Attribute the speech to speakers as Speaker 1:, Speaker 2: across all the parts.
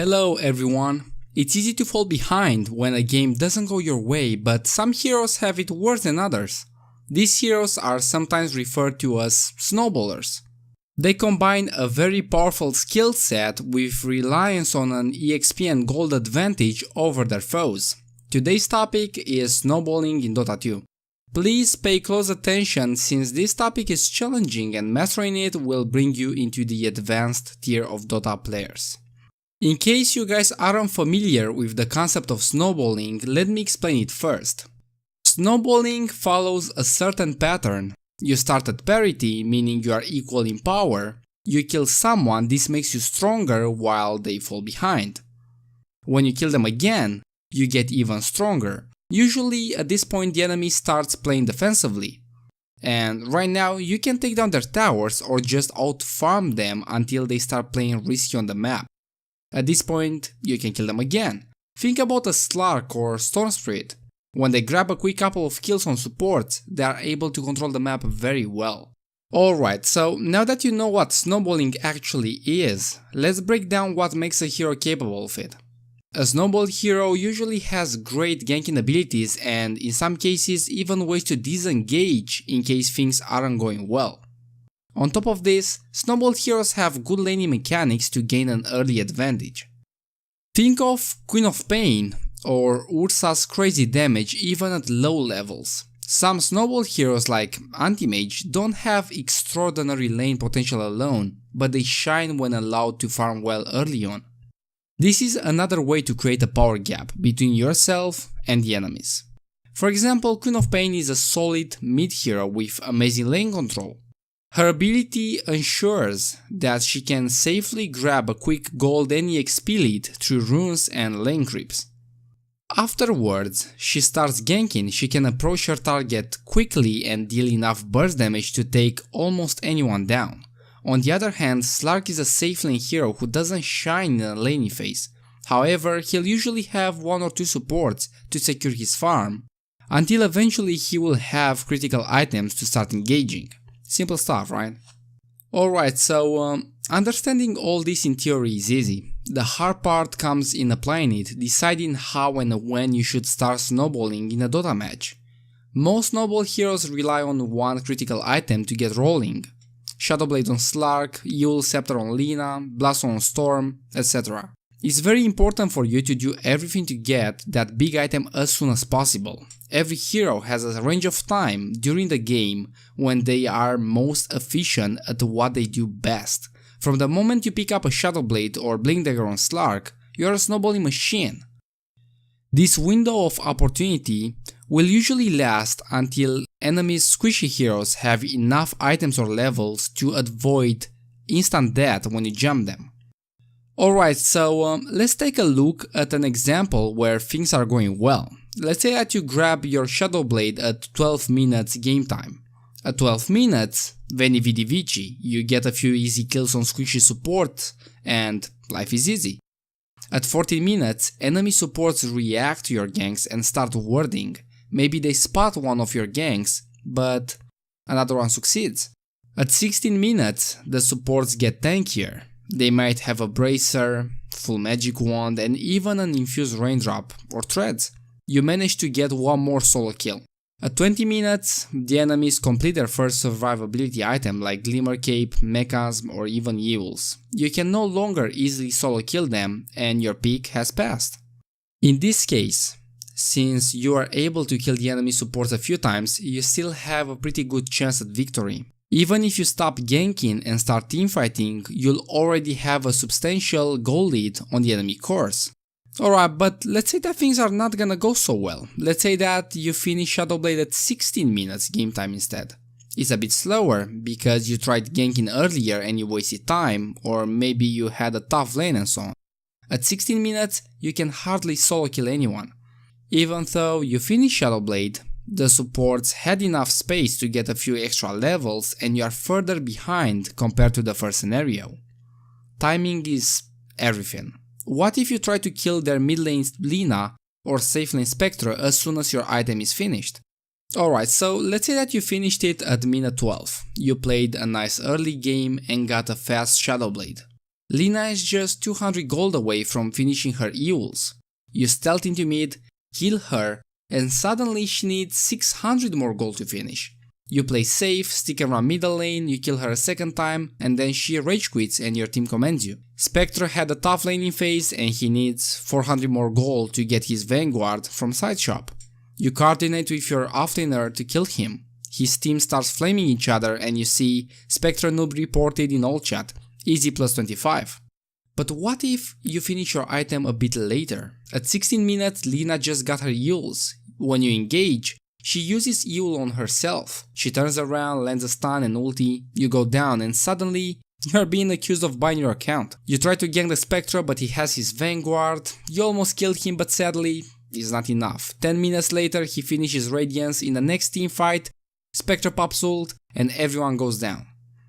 Speaker 1: Hello everyone! It's easy to fall behind when a game doesn't go your way, but some heroes have it worse than others. These heroes are sometimes referred to as snowballers. They combine a very powerful skill set with reliance on an EXP and gold advantage over their foes. Today's topic is snowballing in DotA2. Please pay close attention since this topic is challenging and mastering it will bring you into the advanced tier of DotA players. In case you guys aren't familiar with the concept of snowballing, let me explain it first. Snowballing follows a certain pattern. You start at parity, meaning you are equal in power. You kill someone, this makes you stronger while they fall behind. When you kill them again, you get even stronger. Usually at this point the enemy starts playing defensively. And right now you can take down their towers or just out-farm them until they start playing risky on the map. At this point, you can kill them again. Think about a Slark or Storm Spirit. When they grab a quick couple of kills on support, they are able to control the map very well. Alright, so now that you know what snowballing actually is, let's break down what makes a hero capable of it. A snowball hero usually has great ganking abilities and in some cases even ways to disengage in case things aren't going well. On top of this, snowball heroes have good laning mechanics to gain an early advantage. Think of Queen of Pain or Ursa's crazy damage even at low levels. Some snowball heroes like anti-mage don't have extraordinary lane potential alone, but they shine when allowed to farm well early on. This is another way to create a power gap between yourself and the enemies. For example, Queen of Pain is a solid mid hero with amazing lane control. Her ability ensures that she can safely grab a quick gold and EXP lead through runes and lane creeps. Afterwards, she starts ganking. She can approach her target quickly and deal enough burst damage to take almost anyone down. On the other hand, Slark is a safe lane hero who doesn't shine in a laney phase. However, he'll usually have one or two supports to secure his farm, until eventually he will have critical items to start engaging. Simple stuff, right? Alright, so understanding all this in theory is easy. The hard part comes in applying it, deciding how and when you should start snowballing in a DotA match. Most snowball heroes rely on one critical item to get rolling. Shadowblade on Slark, Yule Scepter on Lina, Blast on Storm, etc. It's very important for you to do everything to get that big item as soon as possible. Every hero has a range of time during the game when they are most efficient at what they do best. From the moment you pick up a Shadowblade or Blink Dagger on Slark, you are a snowballing machine. This window of opportunity will usually last until enemies' squishy heroes have enough items or levels to avoid instant death when you jump them. Alright, so let's take a look at an example where things are going well. Let's say that you grab your Shadowblade at 12 minutes game time. At 12 minutes, Veni Vidi Vici, you get a few easy kills on squishy support and life is easy. At 14 minutes, enemy supports react to your ganks and start warding. Maybe they spot one of your ganks, but another one succeeds. At 16 minutes, the supports get tankier. They might have a bracer, full magic wand and even an infused raindrop or threads. You manage to get one more solo kill. At 20 minutes, the enemies complete their first survivability item like Glimmer Cape, Mechasm or even Yules. You can no longer easily solo kill them and your peak has passed. In this case, since you are able to kill the enemy supports a few times, you still have a pretty good chance at victory. Even if you stop ganking and start teamfighting, you'll already have a substantial goal lead on the enemy course. Alright, but let's say that things are not gonna go so well. Let's say that you finish Shadowblade at 16 minutes game time instead. It's a bit slower because you tried ganking earlier and you wasted time, or maybe you had a tough lane and so on. At 16 minutes, you can hardly solo kill anyone. Even though you finish Shadowblade, the supports had enough space to get a few extra levels and you are further behind compared to the first scenario. Timing is everything. What if you try to kill their mid lane Lina or safe lane Spectre as soon as your item is finished? Alright, so let's say that you finished it at minute 12. You played a nice early game and got a fast Shadowblade. Lina is just 200 gold away from finishing her Euls. You stealth into mid, kill her, and suddenly she needs 600 more gold to finish. You play safe, stick around middle lane, you kill her a second time, and then she rage quits and your team commends you. Spectre had a tough laning phase and he needs 400 more gold to get his Vanguard from side shop. You coordinate with your offlaner to kill him. His team starts flaming each other and you see Spectre noob reported in all chat, easy plus 25. But what if you finish your item a bit later? At 16 minutes Lina just got her Euls. When you engage, she uses Eul on herself. She turns around, lands a stun and ulti, you go down and suddenly you are being accused of buying your account. You try to gank the Spectre but he has his Vanguard, you almost killed him but sadly, it's not enough. 10 minutes later he finishes Radiance in the next team fight, Spectre pops ult and everyone goes down.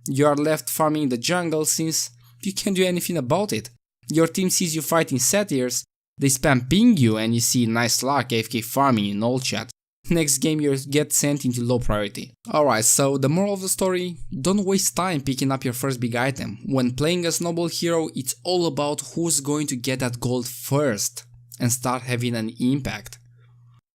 Speaker 1: You are left farming the jungle since you can't do anything about it. Your team sees you fighting satyrs, they spam ping you and you see nice luck AFK farming in all chat. Next game you get sent into low priority. Alright, so the moral of the story, don't waste time picking up your first big item. When playing a Snowball hero, it's all about who's going to get that gold first and start having an impact.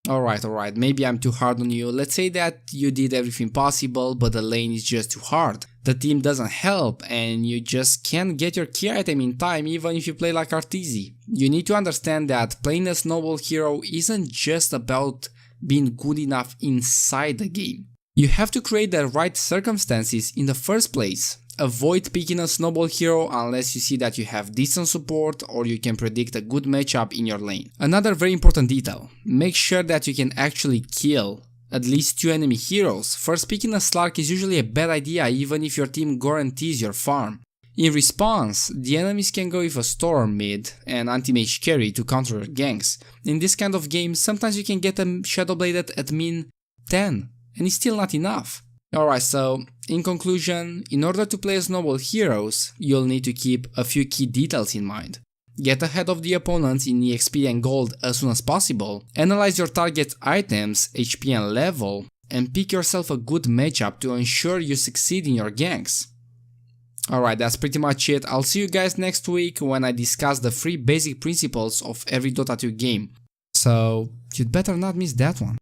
Speaker 1: Alright, maybe I'm too hard on you. Let's say that you did everything possible but the lane is just too hard. The team doesn't help and you just can't get your key item in time even if you play like Arteezy. You need to understand that playing a Snowball hero isn't just about being good enough inside the game. You have to create the right circumstances in the first place. Avoid picking a Snowball hero unless you see that you have decent support or you can predict a good matchup in your lane. Another very important detail, make sure that you can actually kill at least 2 enemy heroes. First picking a Slark is usually a bad idea even if your team guarantees your farm. In response, the enemies can go with a Storm mid and anti-mage carry to counter your ganks. In this kind of game, sometimes you can get a Shadowblade at min 10 and it's still not enough. Alright, so in conclusion, in order to play Snowball heroes, you'll need to keep a few key details in mind. Get ahead of the opponents in EXP and gold as soon as possible, analyze your target's items, HP and level, and pick yourself a good matchup to ensure you succeed in your ganks. Alright, that's pretty much it. I'll see you guys next week when I discuss the 3 basic principles of every Dota 2 game. So, you'd better not miss that one.